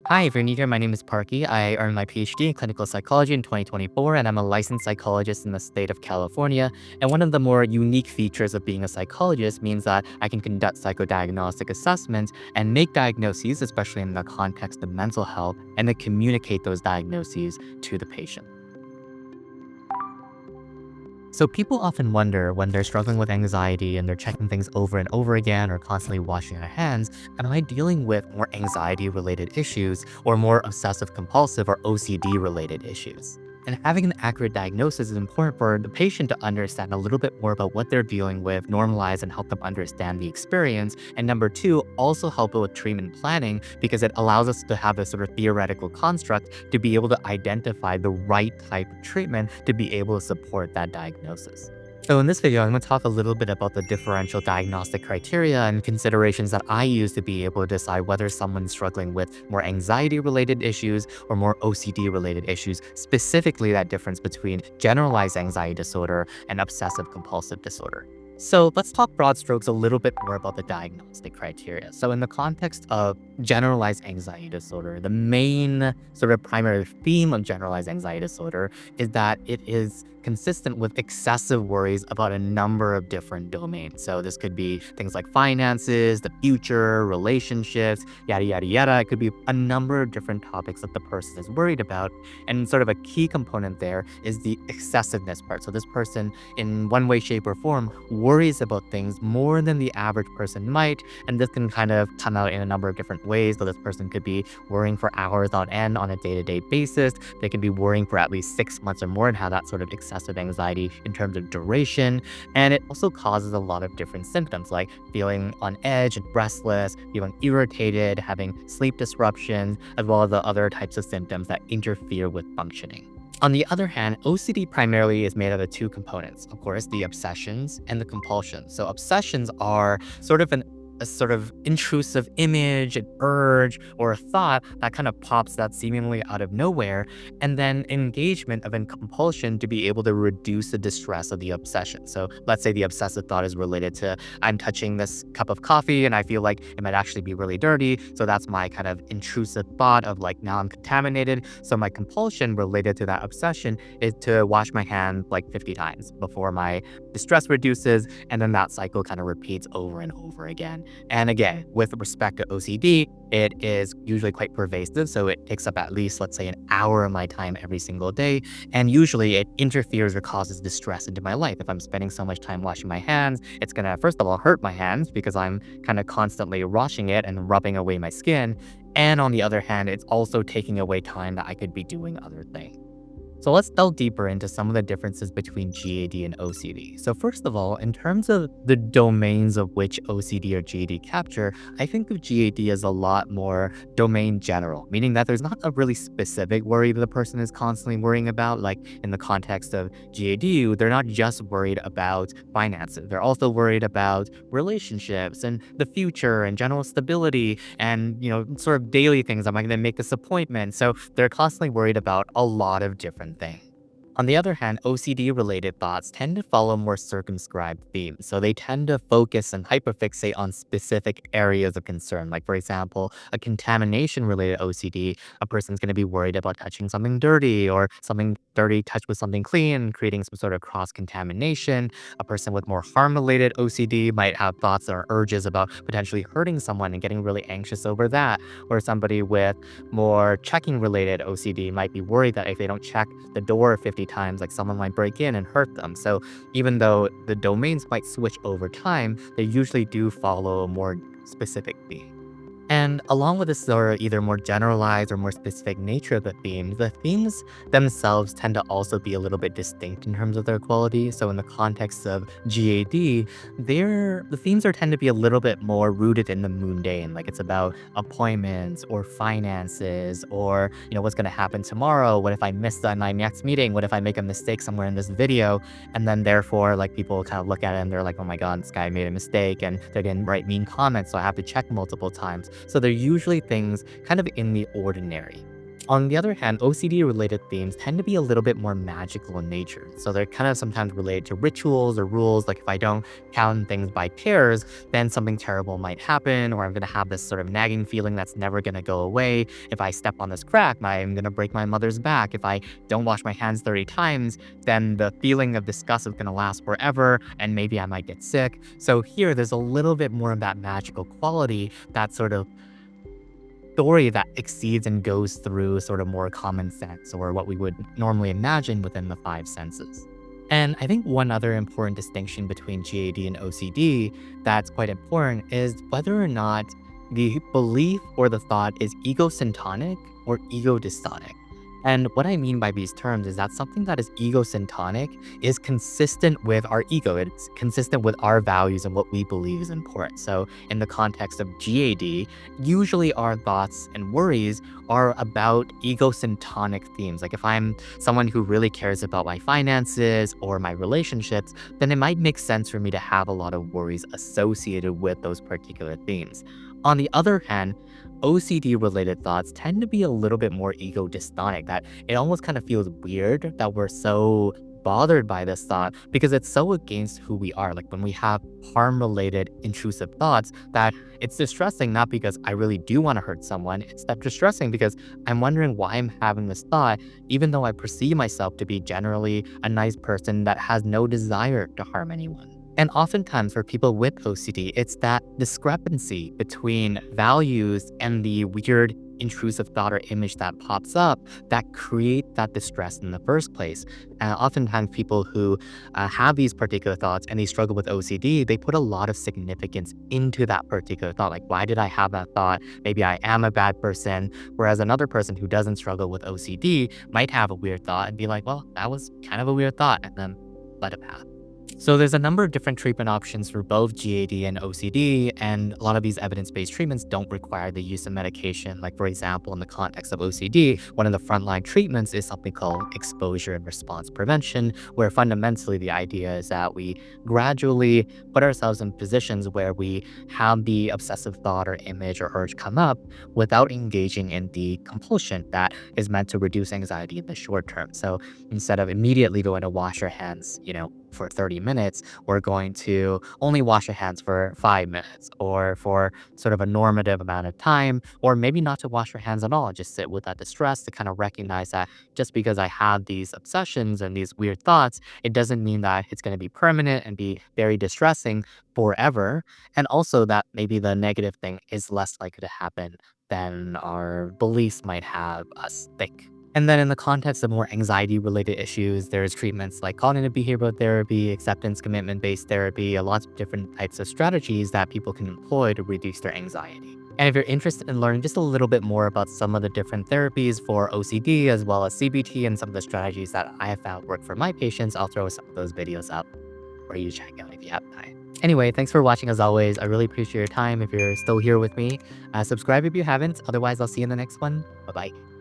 Hi, if you're new here, my name is Parky. I earned my PhD in clinical psychology in 2024, and I'm a licensed psychologist in the state of California. And one of the more unique features of being a psychologist means that I can conduct psychodiagnostic assessments and make diagnoses, especially in the context of mental health, and then communicate those diagnoses to the patient. So people often wonder when they're struggling with anxiety and they're checking things over and over again or constantly washing their hands, am I dealing with more anxiety related issues or more obsessive compulsive or OCD related issues? And having an accurate diagnosis is important for the patient to understand a little bit more about what they're dealing with, normalize and help them understand the experience. And number two, also help with treatment planning because it allows us to have this sort of theoretical construct to be able to identify the right type of treatment to be able to support that diagnosis. So in this video, I'm going to talk a little bit about the differential diagnostic criteria and considerations that I use to be able to decide whether someone's struggling with more anxiety-related issues or more OCD-related issues, specifically that difference between generalized anxiety disorder and obsessive compulsive disorder. So let's talk broad strokes a little bit more about the diagnostic criteria. So in the context of generalized anxiety disorder, the main sort of primary theme of generalized anxiety disorder is that it is consistent with excessive worries about a number of different domains. So this could be things like finances, the future, relationships, yada, yada, yada. It could be a number of different topics that the person is worried about. And sort of a key component there is the excessiveness part. So this person, in one way, shape, or form, worries about things more than the average person might. And this can kind of come out in a number of different ways. So this person could be worrying for hours on end on a day-to-day basis. They can be worrying for at least 6 months or more and have that sort of excessive anxiety in terms of duration. And it also causes a lot of different symptoms like feeling on edge and restless, feeling irritated, having sleep disruptions, as well as the other types of symptoms that interfere with functioning. On the other hand, OCD primarily is made out of two components, of course, the obsessions and the compulsions. So obsessions are sort of a sort of intrusive image, an urge, or a thought that kind of pops that seemingly out of nowhere, and then engagement of a compulsion to be able to reduce the distress of the obsession. So let's say the obsessive thought is related to I'm touching this cup of coffee and I feel like it might actually be really dirty. So that's my kind of intrusive thought of like now I'm contaminated. So my compulsion related to that obsession is to wash my hands like 50 times before my distress reduces. And then that cycle kind of repeats over and over again. And again, with respect to OCD, it is usually quite pervasive. So it takes up at least, let's say, an hour of my time every single day. And usually it interferes or causes distress into my life. If I'm spending so much time washing my hands, it's going to, first of all, hurt my hands because I'm kind of constantly washing it and rubbing away my skin. And on the other hand, it's also taking away time that I could be doing other things. So let's delve deeper into some of the differences between GAD and OCD. So first of all, in terms of the domains of which OCD or GAD capture, I think of GAD as a lot more domain general, meaning that there's not a really specific worry that the person is constantly worrying about. Like in the context of GAD, they're not just worried about finances. They're also worried about relationships and the future and general stability and, sort of daily things. Am I going to make this appointment? So they're constantly worried about a lot of different thing. On the other hand, OCD related thoughts tend to follow more circumscribed themes. So they tend to focus and hyperfixate on specific areas of concern. Like, for example, a contamination related OCD, a person's going to be worried about touching something dirty or something dirty touched with something clean, creating some sort of cross contamination. A person with more harm related OCD might have thoughts or urges about potentially hurting someone and getting really anxious over that. Or somebody with more checking related OCD might be worried that if they don't check the door 50 times, like someone might break in and hurt them. So even though the domains might switch over time, they usually do follow a more specific theme. And along with this sort of either more generalized or more specific nature of the themes themselves tend to also be a little bit distinct in terms of their quality. So in the context of GAD, the themes are tend to be a little bit more rooted in the mundane, like it's about appointments or finances or what's going to happen tomorrow. What if I miss my next meeting? What if I make a mistake somewhere in this video? And then therefore, like people kind of look at it and they're like, oh my god, this guy made a mistake, and they're going to write mean comments, so I have to check multiple times. So they're usually things kind of in the ordinary. On the other hand, OCD related themes tend to be a little bit more magical in nature. So they're kind of sometimes related to rituals or rules. Like if I don't count things by pairs, then something terrible might happen, or I'm going to have this sort of nagging feeling that's never going to go away. If I step on this crack, I'm going to break my mother's back. If I don't wash my hands 30 times, then the feeling of disgust is going to last forever, and maybe I might get sick. So here, there's a little bit more of that magical quality, that sort of story that exceeds and goes through sort of more common sense or what we would normally imagine within the five senses. And I think one other important distinction between GAD and OCD that's quite important is whether or not the belief or the thought is egosyntonic or egodystonic. And what I mean by these terms is that something that is egosyntonic is consistent with our ego. It's consistent with our values and what we believe is important. So in the context of GAD, usually our thoughts and worries are about egosyntonic themes. Like if I'm someone who really cares about my finances or my relationships, then it might make sense for me to have a lot of worries associated with those particular themes. On the other hand, OCD related thoughts tend to be a little bit more ego dystonic, that it almost kind of feels weird that we're so bothered by this thought because it's so against who we are. Like when we have harm related intrusive thoughts, that it's distressing not because I really do want to hurt someone, it's that distressing because I'm wondering why I'm having this thought, even though I perceive myself to be generally a nice person that has no desire to harm anyone. And oftentimes for people with OCD, it's that discrepancy between values and the weird intrusive thought or image that pops up that create that distress in the first place. Oftentimes people who have these particular thoughts and they struggle with OCD, they put a lot of significance into that particular thought. Like, why did I have that thought? Maybe I am a bad person. Whereas another person who doesn't struggle with OCD might have a weird thought and be like, well, that was kind of a weird thought, and then let it pass. So there's a number of different treatment options for both GAD and OCD, and a lot of these evidence-based treatments don't require the use of medication. Like for example, in the context of OCD, one of the frontline treatments is something called exposure and response prevention, where fundamentally the idea is that we gradually put ourselves in positions where we have the obsessive thought or image or urge come up without engaging in the compulsion that is meant to reduce anxiety in the short term. So instead of immediately going to wash your hands, for 30 minutes, we're going to only wash your hands for 5 minutes or for sort of a normative amount of time, or maybe not to wash your hands at all. Just sit with that distress to kind of recognize that just because I have these obsessions and these weird thoughts, it doesn't mean that it's going to be permanent and be very distressing forever. And also that maybe the negative thing is less likely to happen than our beliefs might have us think. And then in the context of more anxiety related issues, there's treatments like cognitive behavioral therapy, acceptance commitment based therapy, lots of different types of strategies that people can employ to reduce their anxiety. And if you're interested in learning just a little bit more about some of the different therapies for OCD as well as CBT and some of the strategies that I have found work for my patients, I'll throw some of those videos up for you to check out if you have time. Anyway, thanks for watching as always. I really appreciate your time. If you're still here with me, subscribe if you haven't. Otherwise, I'll see you in the next one. Bye-bye.